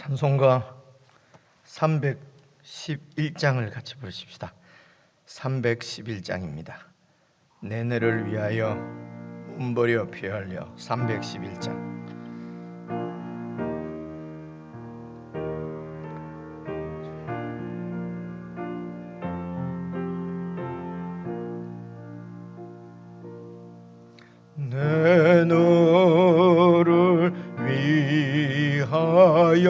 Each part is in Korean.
찬송가 311장을 같이 부르십시다. 311장입니다. 내 뇌를 위하여 몸버려 피 흘려. 311장. 내 너를 위하여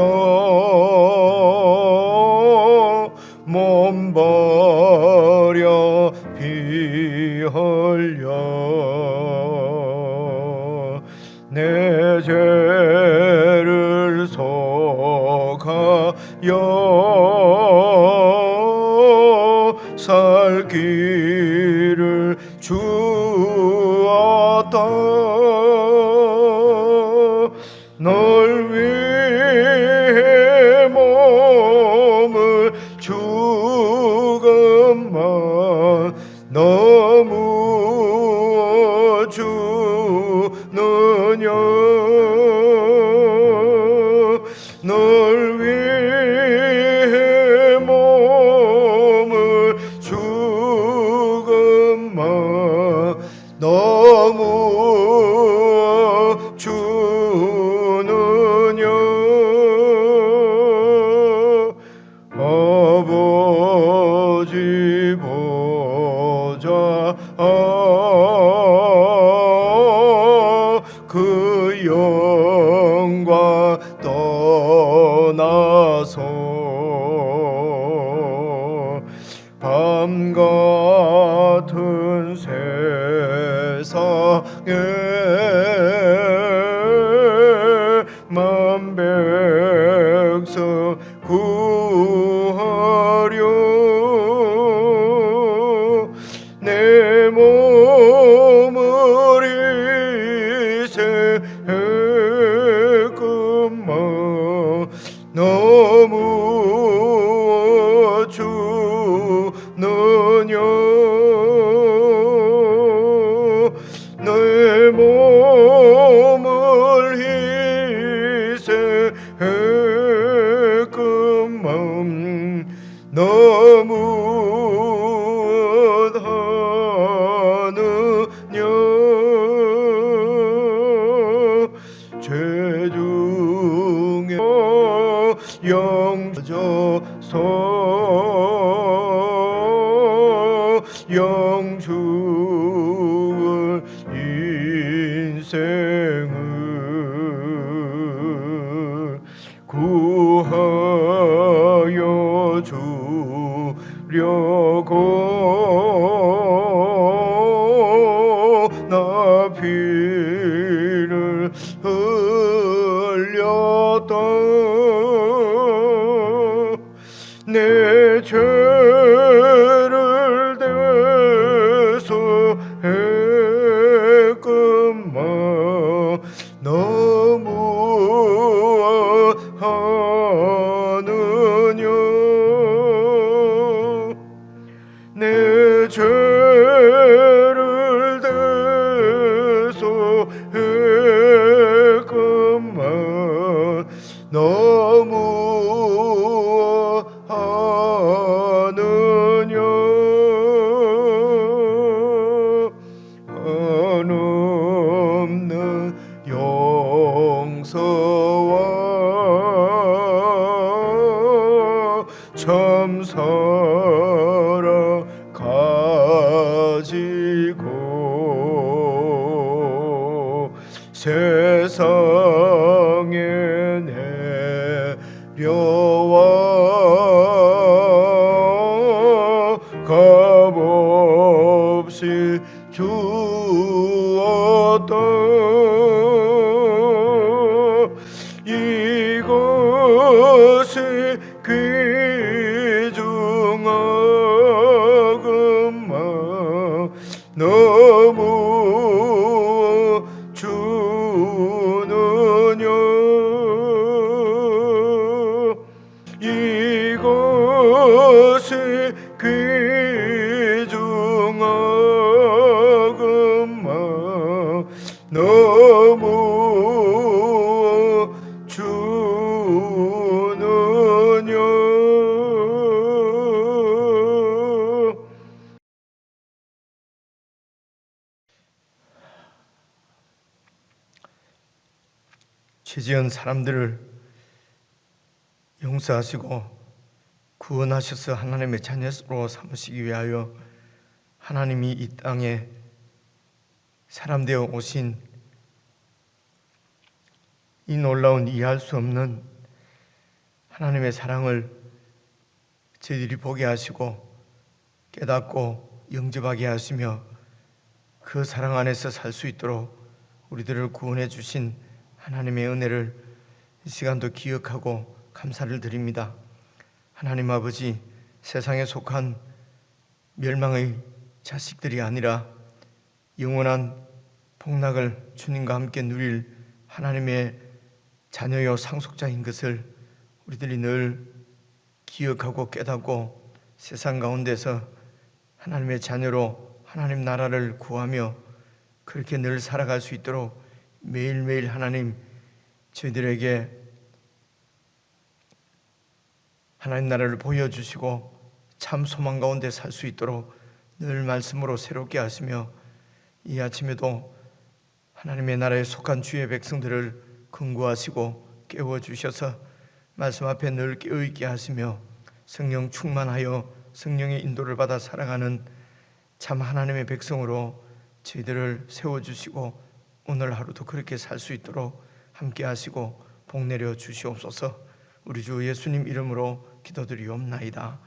몸버려 피 흘려 내 죄를 속하여 살 길을 주었다. 널 위해 몸을 주건만 너무 주느냐. 널 위해 몸을 주건만 너무 주느냐. 아버지 보자 그 영광 떠나서 밤 같은 세상에 만 백성 구하려 내 몸을 희생했건만 너무 주느냐. 내 몸을 희생했건만 너무하느냐. 죄 중에 영져서 영죽을 인생을 구하여 주려고 나 피를 흘렸다. 내 죄를 대소했건만 너무하느냐. 내 죄를 대소했건만 너무하느냐. 한없는 용서와 참사랑 가지고 세상에 내려와 값없이 주었다. 이것이 귀중하건만 너무 주느냐. 이것이 귀중하건만 너무 주 죄지은 사람들을 용서하시고 구원하셔서 하나님의 자녀로 삼으시기 위하여 하나님이 이 땅에 사람 되어 오신 이 놀라운 이해할 수 없는 하나님의 사랑을 저희들이 보게 하시고 깨닫고 영접하게 하시며 그 사랑 안에서 살 수 있도록 우리들을 구원해 주신 하나님의 은혜를 이 시간도 기억하고 감사를 드립니다. 하나님 아버지, 세상에 속한 멸망의 자식들이 아니라 영원한 복락을 주님과 함께 누릴 하나님의 자녀요 상속자인 것을 우리들이 늘 기억하고 깨닫고 세상 가운데서 하나님의 자녀로 하나님 나라를 구하며 그렇게 늘 살아갈 수 있도록 매일매일 하나님 저희들에게 하나님 나라를 보여주시고 참 소망 가운데 살 수 있도록 늘 말씀으로 새롭게 하시며 이 아침에도 하나님의 나라에 속한 주의 백성들을 근구하시고 깨워주셔서 말씀 앞에 늘 깨어있게 하시며 성령 충만하여 성령의 인도를 받아 살아가는 참 하나님의 백성으로 저희들을 세워주시고 오늘 하루도 그렇게 살 수 있도록 함께 하시고 복 내려 주시옵소서. 우리 주 예수님 이름으로 기도드리옵나이다.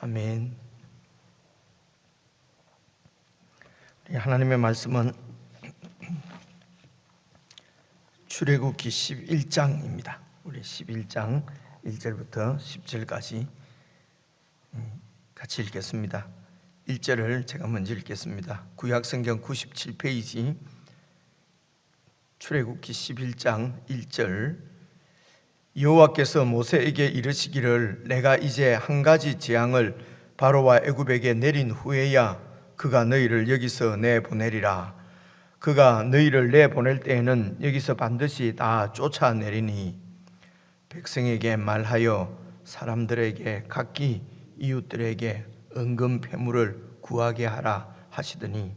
아멘. 하나님의 말씀은 출애굽기 11장입니다. 우리 11장 1절부터 10절까지 같이 읽겠습니다. 1절을 제가 먼저 읽겠습니다. 구약성경 97페이지 출애굽기 11장 1절. 여호와께서 모세에게 이르시기를 내가 이제 한 가지 재앙을 바로와 애굽에게 내린 후에야 그가 너희를 여기서 내보내리라. 그가 너희를 내보낼 때에는 여기서 반드시 다 쫓아내리니 백성에게 말하여 사람들에게 각기 이웃들에게 은금 패물을 구하게 하라 하시더니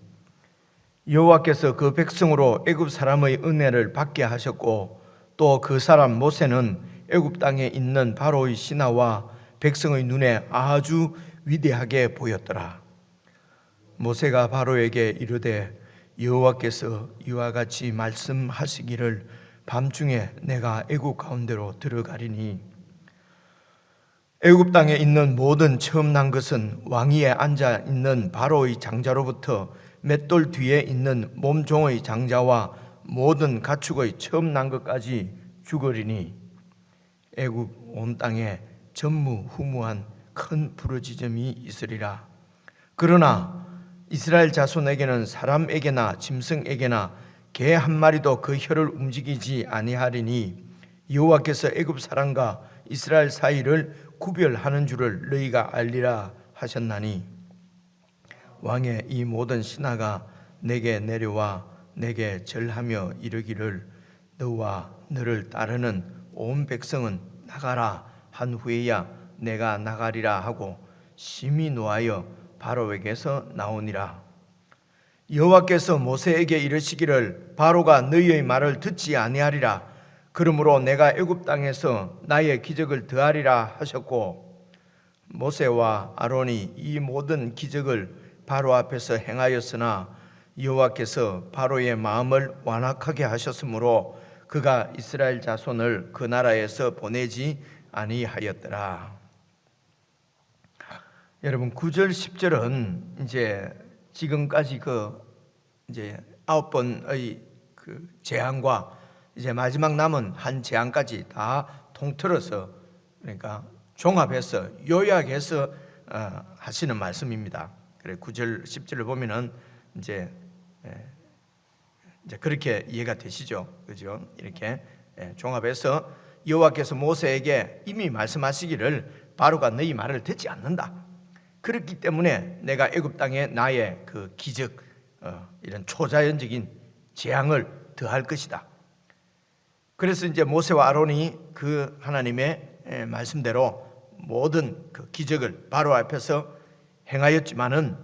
여호와께서 그 백성으로 애굽 사람의 은혜를 받게 하셨고 또 그 사람 모세는 애굽 땅에 있는 바로의 신하와 백성의 눈에 아주 위대하게 보였더라. 모세가 바로에게 이르되 여호와께서 이와 같이 말씀하시기를 밤중에 내가 애굽 가운데로 들어가리니 애굽 땅에 있는 모든 처음 난 것은 왕위에 앉아 있는 바로의 장자로부터 맷돌 뒤에 있는 몸종의 장자와 모든 가축의 처음 난 것까지 죽으리니 애굽 온 땅에 전무후무한 큰 부르짖음이 있으리라. 그러나 이스라엘 자손에게는 사람에게나 짐승에게나 개 한 마리도 그 혀를 움직이지 아니하리니 여호와께서 애굽 사람과 이스라엘 사이를 구별하는 줄을 너희가 알리라 하셨나니 왕의 이 모든 신하가 내게 내려와 내게 절하며 이르기를 너와 너를 따르는 온 백성은 나가라 한 후에야 내가 나가리라 하고 심히 노하여 바로에게서 나오니라. 여호와께서 모세에게 이르시기를 바로가 너희의 말을 듣지 아니하리라. 그러므로 내가 애굽 땅에서 나의 기적을 더하리라 하셨고 모세와 아론이 이 모든 기적을 바로 앞에서 행하였으나 여호와께서 바로의 마음을 완악하게 하셨으므로 그가 이스라엘 자손을 그 나라에서 보내지 아니하였더라. 여러분 9절 10절은 이제 지금까지 이제 9번의 그 재앙과 이제 마지막 남은 한 재앙까지 다 통틀어서 그러니까 종합해서 요약해서 하시는 말씀입니다. 그래 9절 10절을 보면은 이제 그렇게 이해가 되시죠, 그죠? 이렇게 종합해서 여호와께서 모세에게 이미 말씀하시기를 바로가 너희 말을 듣지 않는다. 그렇기 때문에 내가 애굽 땅에 나의 그 기적 이런 초자연적인 재앙을 더할 것이다. 그래서 이제 모세와 아론이 그 하나님의 말씀대로 모든 그 기적을 바로 앞에서 행하였지만은,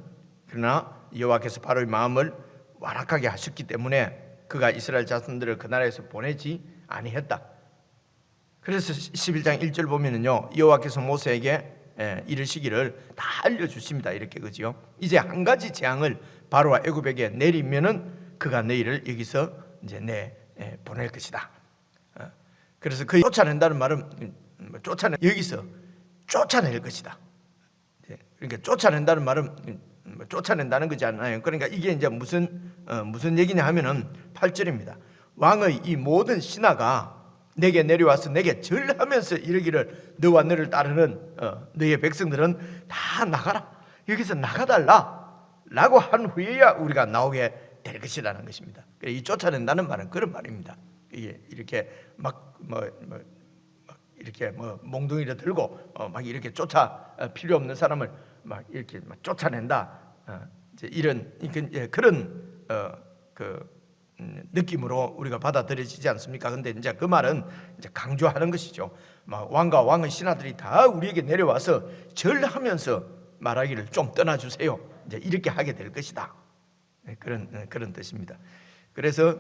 그러나 여호와께서 바로의 마음을 완악하게 하셨기 때문에 그가 이스라엘 자손들을 그 나라에서 보내지 아니했다. 그래서 11장 1절 보면은요, 여호와께서 모세에게 이르시기를 다 알려주십니다. 이렇게, 그지요? 이제 한 가지 재앙을 바로와 애굽에게 내리면은 그가 너희를 여기서 이제 보낼 것이다. 그래서 그 쫓아낸다는 말은 여기서 쫓아낼 것이다. 그러니까 쫓아낸다는 말은 쫓아낸다는 거지 않나요? 그러니까 이게 이제 무슨 얘기냐 하면은 8절입니다. 왕의 이 모든 신하가 내게 내려와서 내게 절하면서 이르기를 너와 너를 따르는 너의 백성들은 다 나가라, 여기서 나가달라 라고 한 후에야 우리가 나오게 될 것이라는 것입니다. 이 쫓아낸다는 말은 그런 말입니다. 이게 이렇게 이렇게 몽둥이를 들고 막 이렇게 필요 없는 사람을 막 이렇게 쫓아낸다, 이제 이런 그런 느낌으로 우리가 받아들여지지 않습니까? 근데 이제 그 말은 이제 강조하는 것이죠. 막 왕과 왕의 신하들이 다 우리에게 내려와서 절하면서 말하기를 좀 떠나주세요, 이제 이렇게 하게 될 것이다. 그런 뜻입니다. 그래서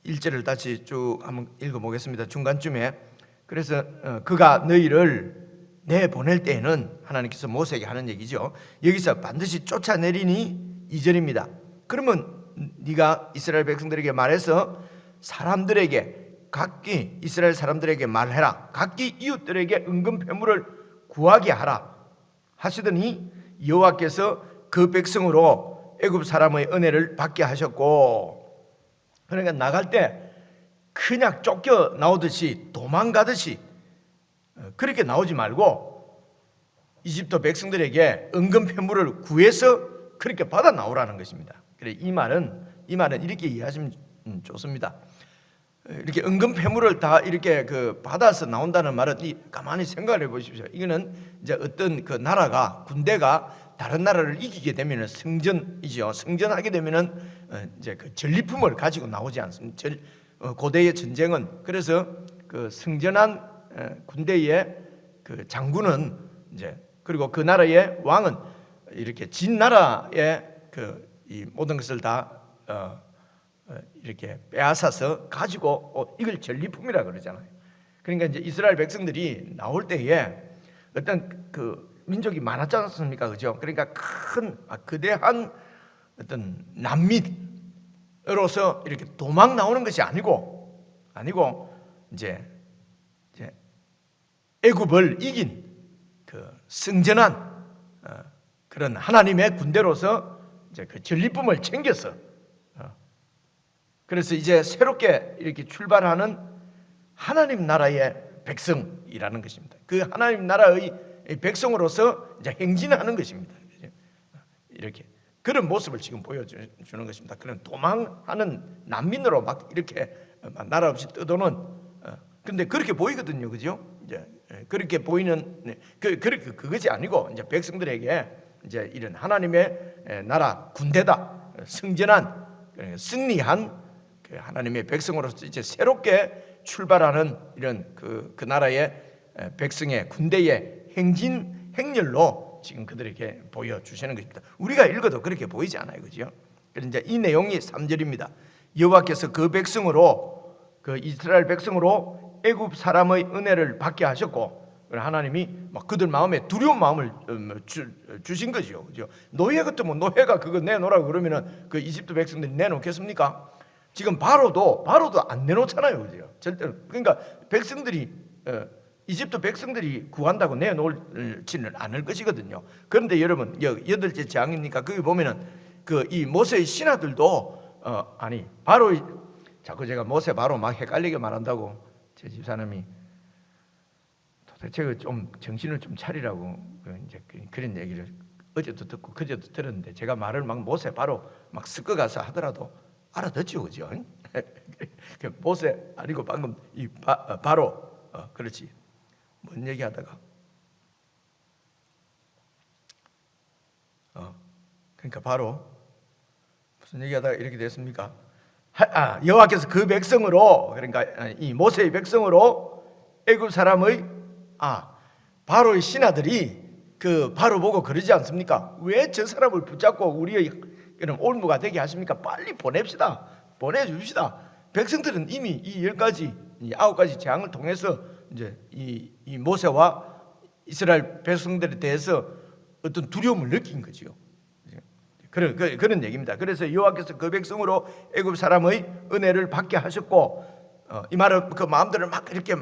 1절을 다시 쭉 한번 읽어보겠습니다. 중간쯤에, 그래서 그가 너희를 내보낼 때에는, 하나님께서 모세에게 하는 얘기죠, 여기서 반드시 쫓아내리니 2절입니다. 그러면 네가 이스라엘 백성들에게 말해서 사람들에게, 각기 이스라엘 사람들에게 말해라. 각기 이웃들에게 은금 패물을 구하게 하라 하시더니 여호와께서 그 백성으로 애굽 사람의 은혜를 받게 하셨고, 그러니까 나갈 때 그냥 쫓겨 나오듯이 도망가듯이 그렇게 나오지 말고 이집트 백성들에게 은금 패물을 구해서 그렇게 받아 나오라는 것입니다. 그래, 이 말은 이렇게 이해하시면 좋습니다. 이렇게 은금 패물을 다 이렇게 받아서 나온다는 말은, 가만히 생각을 해보십시오. 이거는 이제 어떤 그 나라가, 군대가 다른 나라를 이기게 되면은 승전이죠. 승전하게 되면은 이제 그 전리품을 가지고 나오지 않습니까? 고대의 전쟁은. 그래서 그 승전한 군대의 그 장군은 이제, 그리고 그 나라의 왕은 이렇게 진 나라의 이 모든 것을 다 이렇게 빼앗아서 가지고 이걸 전리품이라 그러잖아요. 그러니까 이제 이스라엘 백성들이 나올 때에 어떤 그 민족이 많았지 않습니까? 그죠? 그러니까 큰 거대한 어떤 난민으로서 이렇게 도망 나오는 것이 아니고 이제 애굽을 이긴 그 승전한 그런 하나님의 군대로서 이제 그 전리품을 챙겼어. 그래서 이제 새롭게 이렇게 출발하는 하나님 나라의 백성이라는 것입니다. 그 하나님 나라의 백성으로서 이제 행진하는 것입니다. 이렇게 그런 모습을 지금 보여주는 것입니다. 그런 도망하는 난민으로 막 이렇게 나라 없이 떠도는, 근데 그렇게 보이거든요, 그죠? 이제 그렇게 보이는 그것이 아니고 이제 백성들에게 이제 이런 하나님의 나라 군대다, 승전한 승리한 하나님의 백성으로서 이제 새롭게 출발하는 이런 그 나라의 백성의 군대의 행렬로 지금 그들에게 보여주시는 것입니다. 우리가 읽어도 그렇게 보이지 않아요, 그죠? 그래서 이제 이 내용이 3절입니다. 여호와께서 그 백성으로, 그 이스라엘 백성으로 애굽 사람의 은혜를 받게 하셨고, 하나님이 막 그들 마음에 두려운 마음을 주신 거죠, 그죠? 노예 같으면 노예가 그거 내놓으라고 그러면은 그 이집트 백성들이 내놓겠습니까? 지금 바로도 안 내놓잖아요, 그죠? 절대로. 그러니까 백성들이 이집트 백성들이 구한다고 내놓지는 않을 것이거든요. 그런데 여러분, 8째 재앙이니까 거기 보면은 이 모세의 신하들도 바로, 자꾸 제가 모세 바로 막 헷갈리게 말한다고 제 집사람이 도대체 좀 정신을 좀 차리라고 이제 그런 얘기를 어제도 듣고 그제도 들었는데, 제가 말을 막 모세 바로 막 섞어가서 하더라도 알아듣죠, 그죠? 모세 아니고 방금 이 바로 그렇지. 뭔 얘기하다가 그러니까 바로 무슨 얘기하다가 이렇게 됐습니까? 여호와께서 그 백성으로, 그러니까 이 모세의 백성으로 애굽 사람의 바로의 신하들이 그 바로 보고 그러지 않습니까? 왜 저 사람을 붙잡고 우리의 올무가 되게 하십니까? 빨리 보냅시다. 보내줍시다. 백성들은 이미 이 10가지, 이 9가지 재앙을 통해서 이제 이 모세와 이스라엘 백성들에 대해서 어떤 두려움을 느낀 거지요. 그런 얘기입니다. 그래서 여호와께서 그 백성으로 애굽 사람의 은혜를 받게 하셨고, 이 말은 그 마음들을 막 이렇게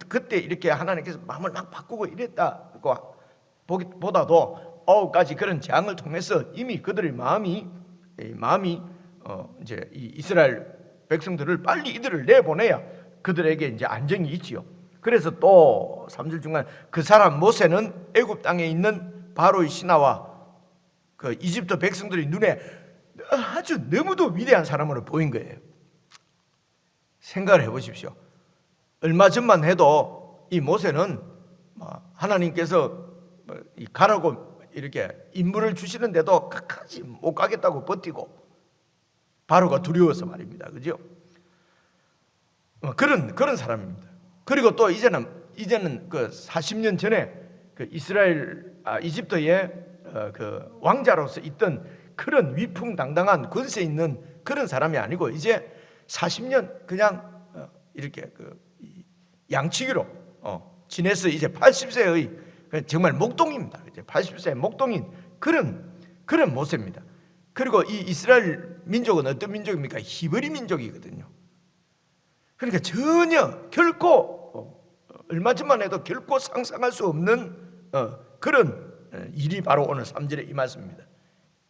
그때 이렇게 하나님께서 마음을 막 바꾸고 이랬다고 보다도 9가지 그런 재앙을 통해서 이미 그들의 마음이 이제 이 이스라엘 백성들을 빨리 이들을 내보내야 그들에게 이제 안정이 있지요. 그래서 또 3절 중간 그 사람 모세는 애굽 땅에 있는 바로의 신하와 그 이집트 백성들의 눈에 아주 너무도 위대한 사람으로 보인 거예요. 생각을 해보십시오. 얼마 전만 해도 이 모세는 하나님께서 가라고 이렇게 임무를 주시는데도 끝까지 못 가겠다고 버티고 바로가 두려워서 말입니다. 그죠? 그런 사람입니다. 그리고 또 이제는 그 40년 전에 그 이집트의 그 왕자로서 있던 그런 위풍당당한 권세 있는 그런 사람이 아니고 이제 40년 그냥 이렇게 그 양치기로 지내서 이제 80세의 정말 목동입니다. 이제 80세 목동인 그런 모세입니다. 그리고 이 이스라엘 민족은 어떤 민족입니까? 히브리 민족이거든요. 그러니까 전혀 결코 얼마 전만 해도 결코 상상할 수 없는 그런 일이 바로 오늘 3절에 이 말씀입니다.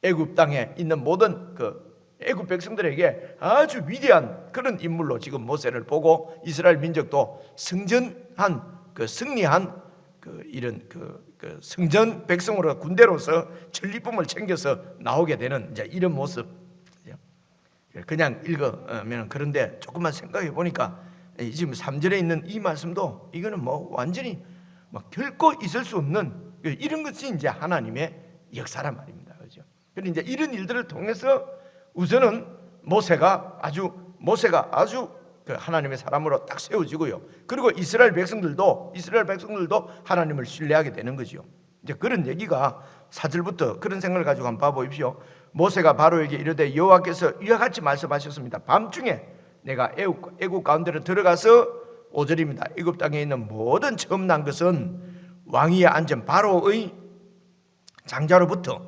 애굽 땅에 있는 모든 그 애굽 백성들에게 아주 위대한 그런 인물로 지금 모세를 보고 이스라엘 민족도 승리한 이런 그 성전 백성으로 군대로서 전리품을 챙겨서 나오게 되는 이제 이런 모습. 그냥 읽으면 그런데 조금만 생각해 보니까 지금 3절에 있는 이 말씀도 이거는 뭐 완전히 결코 있을 수 없는 이런 것이 이제 하나님의 역사란 말입니다. 그렇죠? 그런데 이제 이런 일들을 통해서 우선은 모세가 아주 그 하나님의 사람으로 딱 세워지고요. 그리고 이스라엘 백성들도 하나님을 신뢰하게 되는 거죠. 이제 그런 얘기가 4절부터 그런 생각을 가지고 한번 봐보십시오. 모세가 바로에게 이르되 여호와께서 이와 같이 말씀하셨습니다. 밤중에 내가 애굽 가운데로 들어가서 5절입니다. 애굽 땅에 있는 모든 처음 난 것은 왕위에 앉은 바로의 장자로부터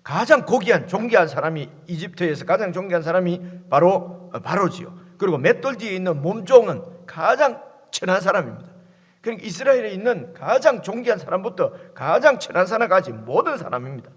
가장 고귀한 존귀한 사람이 이집트에서 가장 존귀한 사람이 바로지요. 그리고 맷돌 뒤에 있는 몸종은 가장 천한 사람입니다. 그러니까 이스라엘에 있는 가장 존귀한 사람부터 가장 천한 사람까지 모든 사람입니다.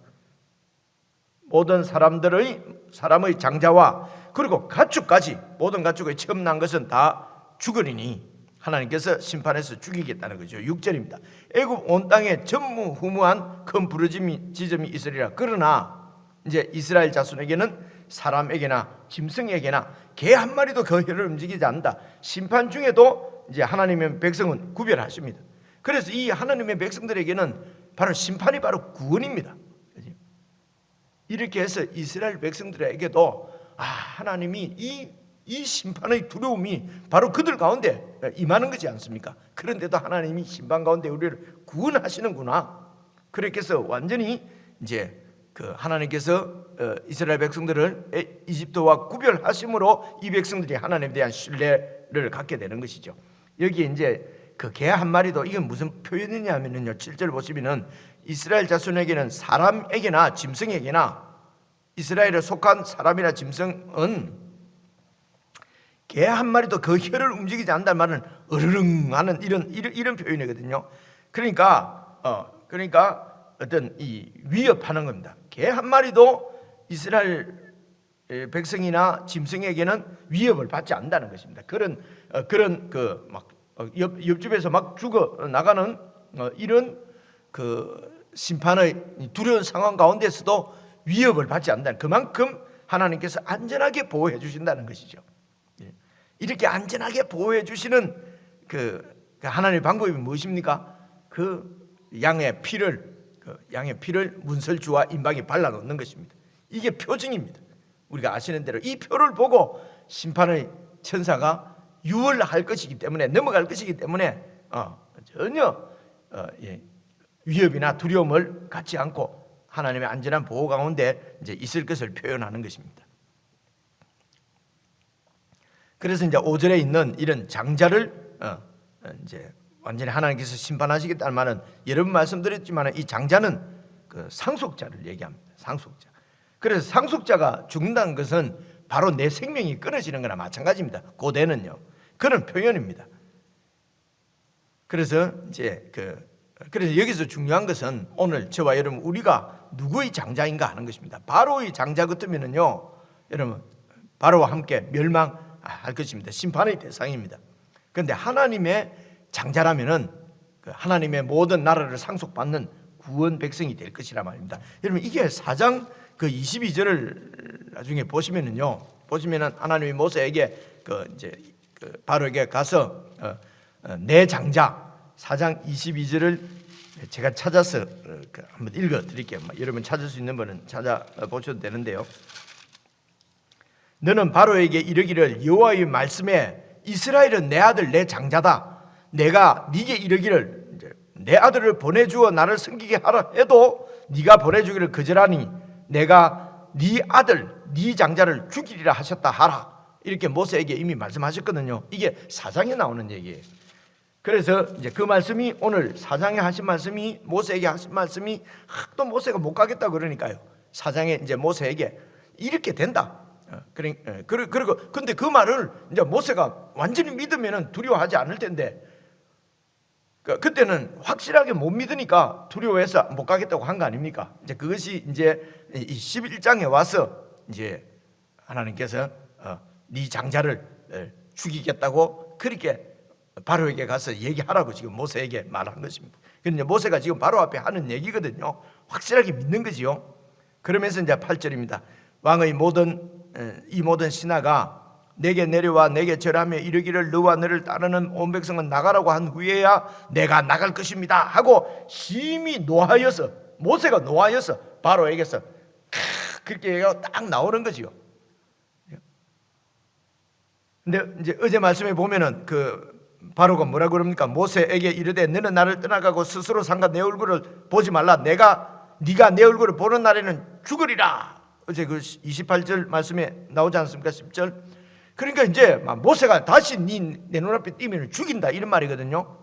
모든 사람의 장자와 그리고 가축까지 모든 가축의 처음 난 것은 다 죽으리니 하나님께서 심판해서 죽이겠다는 거죠. 6절입니다. 애굽 온 땅에 전무후무한 큰 부르짐이 지점이 있으리라. 그러나 이제 이스라엘 자손에게는 사람에게나 짐승에게나 개 한 마리도 그 혀를 움직이지 않는다. 심판 중에도 이제 하나님의 백성은 구별하십니다. 그래서 이 하나님의 백성들에게는 바로 심판이 바로 구원입니다. 이렇게 해서 이스라엘 백성들에게도 하나님이 이 심판의 두려움이 바로 그들 가운데 임하는 거지 않습니까? 그런데도 하나님이 심판 가운데 우리를 구원하시는구나. 그렇게 해서 완전히 이제 그 하나님께서 이스라엘 백성들을 이집트와 구별하심으로 이 백성들이 하나님에 대한 신뢰를 갖게 되는 것이죠. 여기 이제 그 개 한 마리도 이건 무슨 표현이냐면요. 7절 보시면은 이스라엘 자손에게는 사람에게나 짐승에게나 이스라엘에 속한 사람이나 짐승은 개 한 마리도 그 혀를 움직이지 않는다는 말은 으르릉 하는 이런 표현이거든요. 그러니까 어떤 이 위협하는 겁니다. 개 한 마리도 이스라엘 백성이나 짐승에게는 위협을 받지 않는다는 것입니다. 그런 그 막 옆집에서 막 죽어 나가는 이런 그 심판의 두려운 상황 가운데서도 위협을 받지 않는다는, 그만큼 하나님께서 안전하게 보호해 주신다는 것이죠. 이렇게 안전하게 보호해 주시는 그 하나님의 방법이 무엇입니까? 그 양의 피를 문설주와 임박에 발라놓는 것입니다. 이게 표징입니다. 우리가 아시는 대로 이 표를 보고 심판의 천사가 유월할 것이기 때문에, 넘어갈 것이기 때문에 전혀 위협이나 두려움을 갖지 않고 하나님의 안전한 보호 가운데 이제 있을 것을 표현하는 것입니다. 그래서 이제 5절에 있는 이런 장자를 이제 완전히 하나님께서 심판하시겠다는 말은 여러 번 말씀드렸지만 이 장자는 그 상속자를 얘기합니다. 상속자. 그래서 상속자가 죽는다는 것은 바로 내 생명이 끊어지는 거나 마찬가지입니다. 고대는요. 그런 표현입니다. 그래서 그래서 여기서 중요한 것은 오늘 저와 여러분 우리가 누구의 장자인가 하는 것입니다. 바로의 장자 같으면은요, 여러분 바로와 함께 멸망할 것입니다. 심판의 대상입니다. 그런데 하나님의 장자라면은 하나님의 모든 나라를 상속받는 구원 백성이 될 것이라 말입니다. 여러분 이게 4장 그 22절을 나중에 보시면은요, 하나님이 모세에게 바로에게 가서 내 장자 4장 22절을 제가 찾아서 한번 읽어 드릴게요. 여러분 찾을 수 있는 분은 찾아보셔도 되는데요. 너는 바로에게 이르기를 여호와의 말씀에 이스라엘은 내 아들 내 장자다. 내가 네게 이르기를 내 아들을 보내주어 나를 섬기게 하라 해도 네가 보내주기를 거절하니 내가 네 아들 네 장자를 죽이리라 하셨다 하라. 이렇게 모세에게 이미 말씀하셨거든요. 이게 4장에 나오는 얘기예요. 그래서 이제 그 말씀이 오늘 4장에 하신 말씀이 모세에게 하신 말씀이 또 모세가 못 가겠다 그러니까요. 4장에 이제 모세에게 이렇게 된다. 그리고 근데 그 말을 이제 모세가 완전히 믿으면 두려워하지 않을 텐데 그때는 확실하게 못 믿으니까 두려워해서 못 가겠다고 한 거 아닙니까? 이제 그것이 이제 11장에 와서 이제 하나님께서 네 장자를 죽이겠다고 그렇게 바로에게 가서 얘기하라고 지금 모세에게 말한 것입니다. 그런데 모세가 지금 바로 앞에 하는 얘기거든요. 확실하게 믿는 거지요. 그러면서 이제 8절입니다. 왕의 이 모든 신하가 내게 내려와 내게 절하며 이르기를 너와 너를 따르는 온 백성은 나가라고 한 후에야 내가 나갈 것입니다 하고 심히 노하여서 모세가 노하여서 바로에게서 그렇게 얘기가 딱 나오는 거지요. 근데 이제 어제 말씀에 보면은 바로가 뭐라 그럽니까? 모세에게 이르되 너는 나를 떠나가고 스스로 삼가 내 얼굴을 보지 말라. 네가 내 얼굴을 보는 날에는 죽으리라. 어제 그 28절 말씀에 나오지 않습니까? 10절. 그러니까 이제 모세가 다시 내 눈앞에 띄면 죽인다 이런 말이거든요.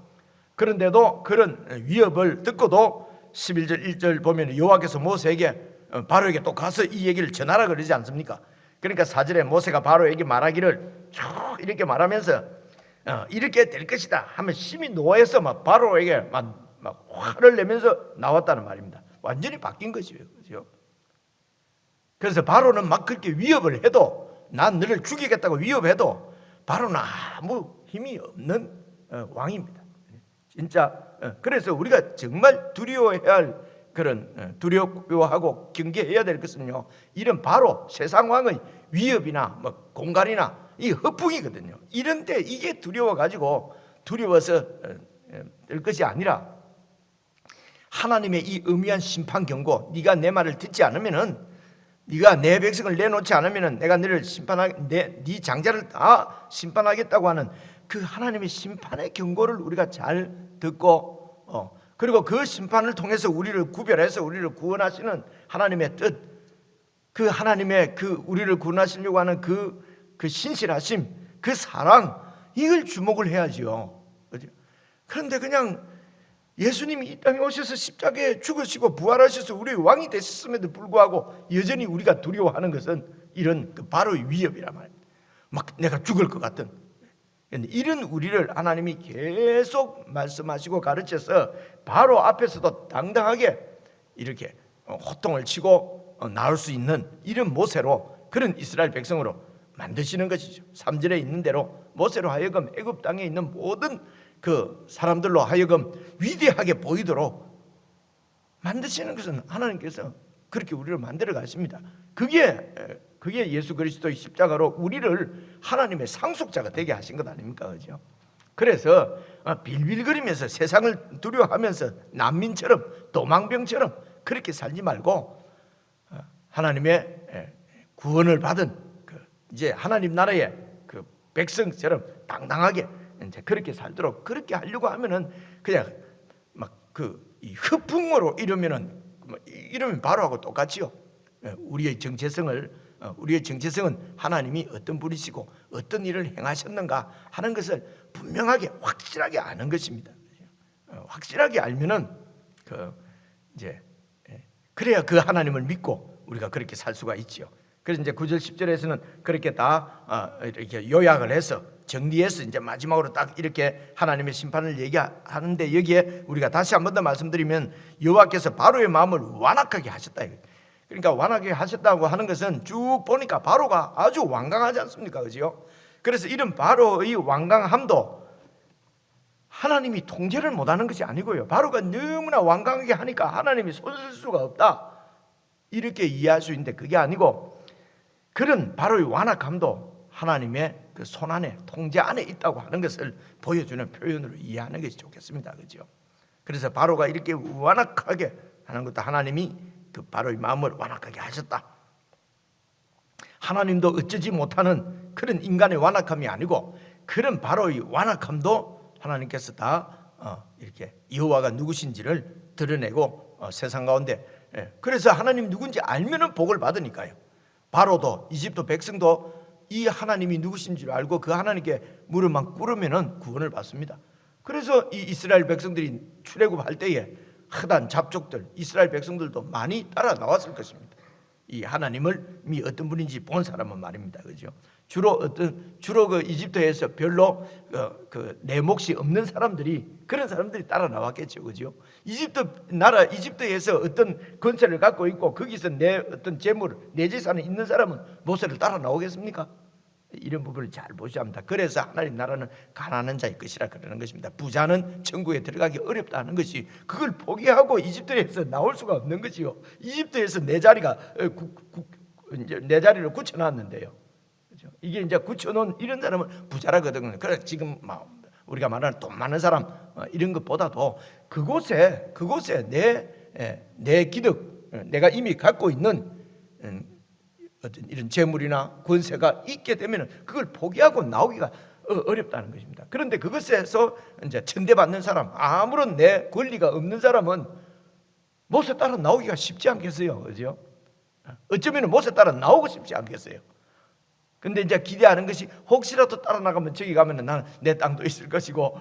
그런데도 그런 위협을 듣고도 11절 1절 보면 여호와께서 모세에게 바로에게 또 가서 이 얘기를 전하라 그러지 않습니까? 그러니까 4절에 모세가 바로에게 말하기를 쭉 이렇게 말하면서 이렇게 될 것이다 하면 심히 노해서 바로에게 막 화를 내면서 나왔다는 말입니다. 완전히 바뀐 것이에요. 그렇죠? 그래서 바로는 막 그렇게 위협을 해도 난 너를 죽이겠다고 위협해도 바로는 아무 힘이 없는 왕입니다. 진짜 그래서 우리가 정말 두려워해야 할 그런 두려워하고 경계해야 될 것은요, 이런 바로 세상 왕의 위협이나 공갈이나 이 허풍이거든요. 이런데 이게 두려워서 될 것이 아니라 하나님의 이 엄미한 심판 경고, 네가 내 말을 듣지 않으면은, 네가 내 백성을 내놓지 않으면은 내가 너를 네 장자를 다 심판하겠다고 하는 그 하나님의 심판의 경고를 우리가 잘 듣고 그리고 그 심판을 통해서 우리를 구별해서 우리를 구원하시는 하나님의 뜻, 그 하나님의 우리를 구원하시려고 하는 그 신실하심, 그 사랑, 이걸 주목을 해야지요. 그런데 그냥 예수님이 이 땅에 오셔서 십자가에 죽으시고 부활하셔서 우리의 왕이 되셨음에도 불구하고 여전히 우리가 두려워하는 것은 이런 바로의 위협이란 말입니다. 막 내가 죽을 것 같은. 이런 우리를 하나님이 계속 말씀하시고 가르쳐서 바로 앞에서도 당당하게 이렇게 호통을 치고 나올 수 있는 이런 모세로, 그런 이스라엘 백성으로 만드시는 것이죠. 3절에 있는 대로 모세로 하여금 애굽 땅에 있는 모든 그 사람들로 하여금 위대하게 보이도록 만드시는 것은 하나님께서 그렇게 우리를 만들어 가십니다. 그게 예수 그리스도의 십자가로 우리를 하나님의 상속자가 되게 하신 것 아닙니까? 그죠? 그래서 빌빌거리면서 세상을 두려워하면서 난민처럼 도망병처럼 그렇게 살지 말고 하나님의 구원을 받은 이제 하나님 나라의 그 백성처럼 당당하게 이제 그렇게 살도록, 그렇게 하려고 하면은 그냥 막 이 흑풍으로 이러면 바로하고 똑같지요. 우리의 정체성은 하나님이 어떤 분이시고 어떤 일을 행하셨는가 하는 것을 분명하게 확실하게 아는 것입니다. 확실하게 알면은 그래야 그 하나님을 믿고 우리가 그렇게 살 수가 있지요. 그래서 이제 9절 10절에서는 그렇게 다 이렇게 요약을 해서 정리해서 이제 마지막으로 딱 이렇게 하나님의 심판을 얘기하는데, 여기에 우리가 다시 한 번 더 말씀드리면 여호와께서 바로의 마음을 완악하게 하셨다. 그러니까 완악하게 하셨다고 하는 것은 쭉 보니까 바로가 아주 완강하지 않습니까? 그죠? 그래서 이런 바로의 완강함도 하나님이 통제를 못하는 것이 아니고요, 바로가 너무나 완강하게 하니까 하나님이 손쓸 수가 없다, 이렇게 이해할 수 있는데, 그게 아니고 그런 바로의 완악함도 하나님의 그 손 안에, 통제 안에 있다고 하는 것을 보여주는 표현으로 이해하는 것이 좋겠습니다. 그죠? 그래서 바로가 이렇게 완악하게 하는 것도 하나님이 그 바로의 마음을 완악하게 하셨다. 하나님도 어쩌지 못하는 그런 인간의 완악함이 아니고, 그런 바로의 완악함도 하나님께서 다 이렇게 여호와가 누구신지를 드러내고 세상 가운데, 그래서 하나님 누군지 알면은 복을 받으니까요. 바로도 이집트 백성도 이 하나님이 누구신지를 알고 그 하나님께 무릎만 꿇으면은 구원을 받습니다. 그래서 이 이스라엘 백성들이 출애굽할 때에 허단 잡족들, 이스라엘 백성들도 많이 따라 나왔을 것입니다. 이 하나님을 어떤 분인지 본 사람은 말입니다. 그죠? 주로 그 이집트에서 별로 내 몫이 없는 사람들이, 그런 사람들이 따라 나왔겠죠. 그죠? 이집트에서 어떤 권세를 갖고 있고 거기서 내 어떤 재물, 내 재산이 있는 사람은 모세를 따라 나오겠습니까? 이런 부분을 잘 보셔야 합니다. 그래서 하나님 나라는 가난한 자의 것이라 그러는 것입니다. 부자는 천국에 들어가기 어렵다는 것이, 그걸 포기하고 이집트에서 나올 수가 없는 것이요. 이집트에서 내 자리를 굳혀놨는데요. 그렇죠? 이게 이제 굳혀놓은 이런 사람은 부자라거든요. 그래서 지금 우리가 말하는 돈 많은 사람 이런 것보다도 그곳에 내 기득, 내가 이미 갖고 있는 어떤 이런 재물이나 권세가 있게 되면 그걸 포기하고 나오기가 어렵다는 것입니다. 그런데 그것에서 이제 천대받는 사람, 아무런 내 권리가 없는 사람은 모세 따라 나오기가 쉽지 않겠어요. 그죠? 어쩌면 모세 따라 나오고 싶지 않겠어요. 근데 이제 기대하는 것이, 혹시라도 따라 나가면 저기 가면은 나는 내 땅도 있을 것이고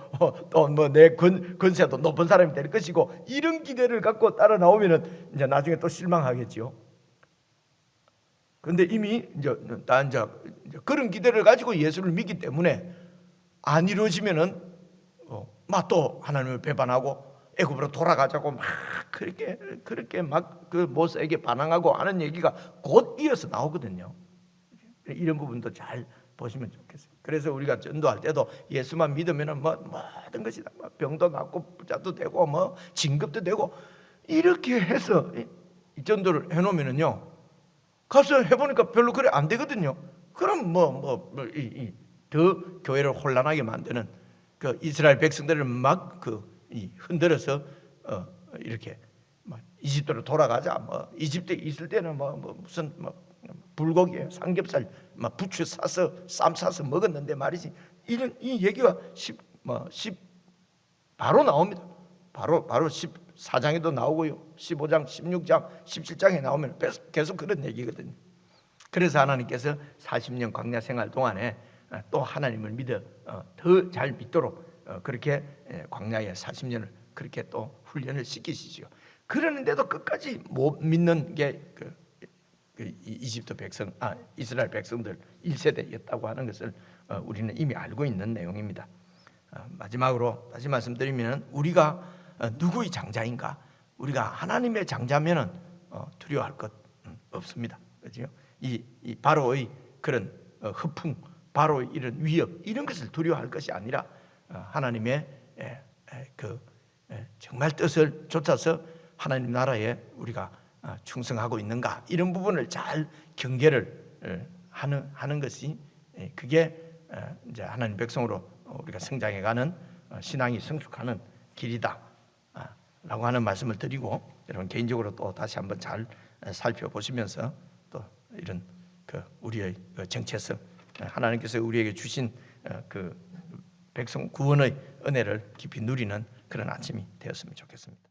또 뭐 내 권세도 높은 사람이 될 것이고, 이런 기대를 갖고 따라 나오면은 이제 나중에 또 실망하겠죠. 그런데 이미 이제 그런 기대를 가지고 예수를 믿기 때문에 안 이루어지면은 또 하나님을 배반하고 애굽으로 돌아가자고 막 그렇게 막 그 모세에게 반항하고 하는 얘기가 곧 이어서 나오거든요. 이런 부분도 잘 보시면 좋겠어요. 그래서 우리가 전도할 때도 예수만 믿으면은 모든 것이 다 병도 낫고 부자도 되고 진급도 되고 이렇게 해서 이 전도를 해놓으면은요, 가서 해보니까 별로 그래 안 되거든요. 그럼 더 교회를 혼란하게 만드는 그 이스라엘 백성들을 막 흔들어서 이렇게 이집트로 돌아가자. 이집트에 있을 때는 무슨 불고기에 삼겹살 부추 싸서 쌈 싸서 먹었는데 말이지. 이 얘기가 바로 나옵니다. 바로 14장에도 나오고요, 15장, 16장, 17장에 나오면 계속 그런 얘기거든요. 그래서 하나님께서 40년 광야 생활 동안에 또 하나님을 믿어 더 잘 믿도록 그렇게 광야에 40년을 그렇게 또 훈련을 시키시죠. 그러는데도 끝까지 못 믿는 게 이스라엘 백성들 1세대였다고 하는 것을 우리는 이미 알고 있는 내용입니다. 마지막으로 다시 말씀드리면, 우리가 누구의 장자인가? 우리가 하나님의 장자면은 두려워할 것 없습니다. 그렇죠? 이 바로의 그런 허풍, 바로의 이런 위협, 이런 것을 두려워할 것이 아니라 하나님의 정말 뜻을 쫓아서 하나님 나라에 우리가 충성하고 있는가, 이런 부분을 잘 경계를 하는 것이, 그게 이제 하나님 백성으로 우리가 성장해가는 신앙이 성숙하는 길이다 라고 하는 말씀을 드리고, 여러분 개인적으로 또 다시 한번 잘 살펴보시면서 또 이런 우리의 정체성, 하나님께서 우리에게 주신 그 백성 구원의 은혜를 깊이 누리는 그런 아침이 되었으면 좋겠습니다.